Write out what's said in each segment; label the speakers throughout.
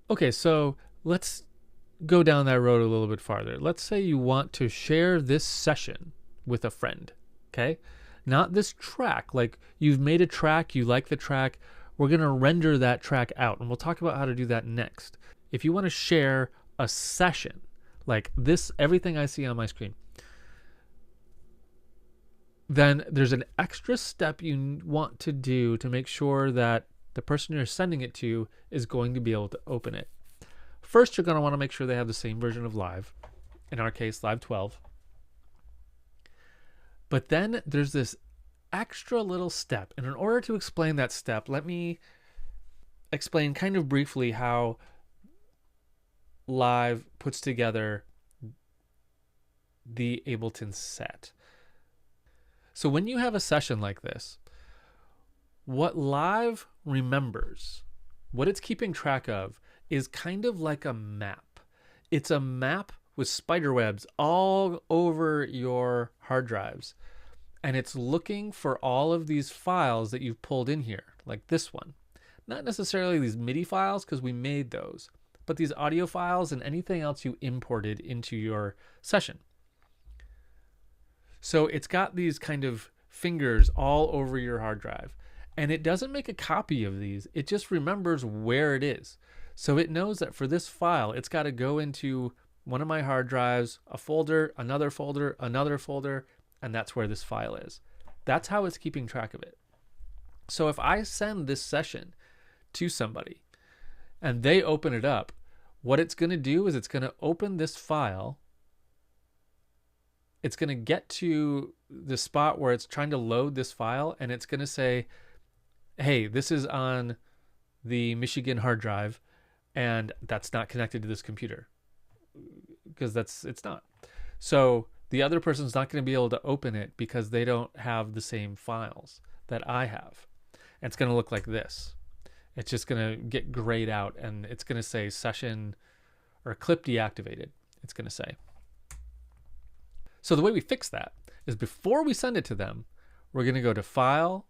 Speaker 1: Okay, so let's go down that road a little bit farther. Let's say you want to share this session with a friend, okay? Not this track. Like you've made a track, you like the track, we're going to render that track out, and we'll talk about how to do that next. If you want to share a session, like this, everything I see on my screen, then there's an extra step you want to do to make sure that the person you're sending it to is going to be able to open it. First, you're going to want to make sure they have the same version of Live, in our case, Live 12. But then there's this extra little step. And in order to explain that step, let me explain kind of briefly how Live puts together the Ableton set. So when you have a session like this, what Live remembers, what it's keeping track of, is kind of like a map. It's a map with spider webs all over your hard drives. And it's looking for all of these files that you've pulled in here, like this one. Not necessarily these MIDI files, because we made those, but these audio files and anything else you imported into your session. So it's got these kind of fingers all over your hard drive. And it doesn't make a copy of these. It just remembers where it is. So it knows that for this file, it's got to go into one of my hard drives, a folder, another folder, another folder, and that's where this file is. That's how it's keeping track of it. So if I send this session to somebody and they open it up, what it's going to do is it's going to open this file. It's going to get to the spot where it's trying to load this file, and it's going to say, hey, this is on the Michigan hard drive, and that's not connected to this computer, because it's not. So the other person's not going to be able to open it because they don't have the same files that I have. And it's going to look like this. It's just going to get grayed out, and it's going to say session or clip deactivated, it's going to say. So the way we fix that is before we send it to them, we're going to go to File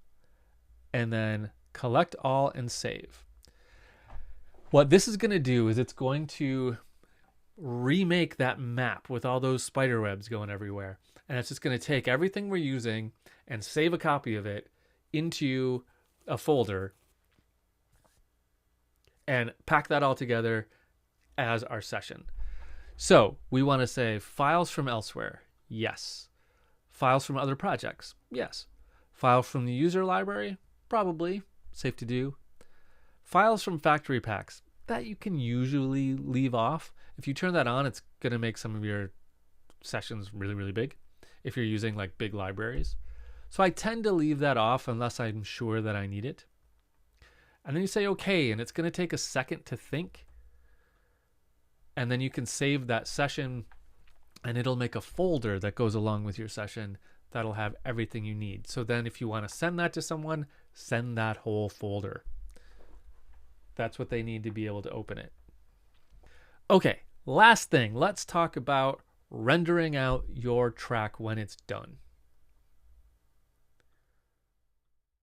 Speaker 1: and then Collect All and Save. What this is going to do is it's going to remake that map with all those spider webs going everywhere. And it's just going to take everything we're using and save a copy of it into a folder and pack that all together as our session. So we want to say files from elsewhere. Yes. Files from other projects. Yes. Files from the user library. Probably. Safe to do. Files from factory packs. That you can usually leave off. If you turn that on, it's going to make some of your sessions really, really big if you're using like big libraries. So I tend to leave that off unless I'm sure that I need it. And then you say okay, and it's going to take a second to think. And then you can save that session, and it'll make a folder that goes along with your session that'll have everything you need. So then if you want to send that to someone, send that whole folder. That's what they need to be able to open it. Okay, last thing, let's talk about rendering out your track when it's done.